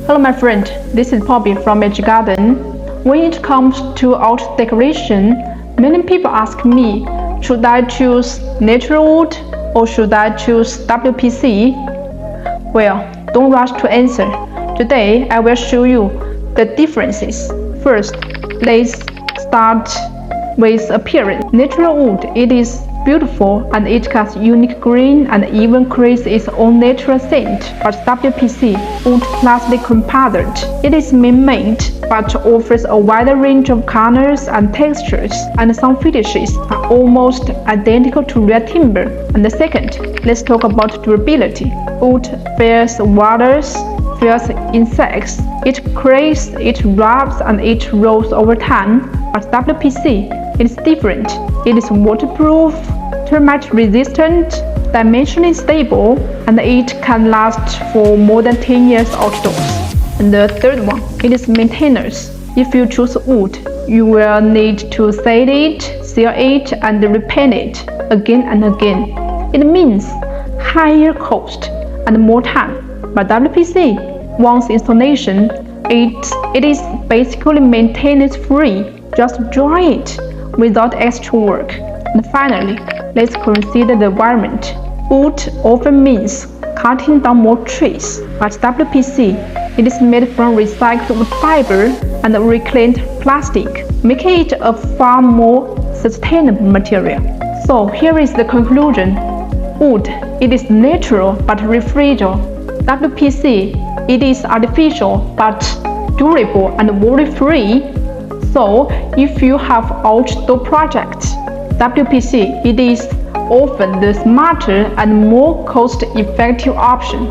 Hello my friend, this is Poppy from Magic Garden. When it comes to outdoor decoration, many people ask me, should I choose natural wood or should I choose WPC? Well, don't rush to answer. Today I will show you the differences. First, let's start with appearance. Natural wood, it is beautiful and it has unique green and even creates its own natural scent. But WPC, wood plastic composite, it is man-made but offers a wider range of colors and textures, and some finishes are almost identical to real timber. And the second, let's talk about durability. Wood fears waters, fears insects. It cracks, it rubs, and it rolls over time. But WPC, it is different. It is waterproof, termite-resistant, dimensionally stable, and it can last for more than 10 years outdoors. And the third one, it is maintenance. If you choose wood, you will need to sand it, seal it, and repaint it again and again. It means higher cost and more time. But WPC, once installation, it is basically maintenance-free. Just dry it without extra work. And finally, let's consider the environment. Wood often means cutting down more trees, but WPC, it is made from recycled wood fiber and reclaimed plastic, making it a far more sustainable material. So here is the conclusion. Wood, it is natural but refrigerated. WPC, it is artificial but durable and worry-free. So if you have outdoor projects, WPC, it is often the smarter and more cost-effective option.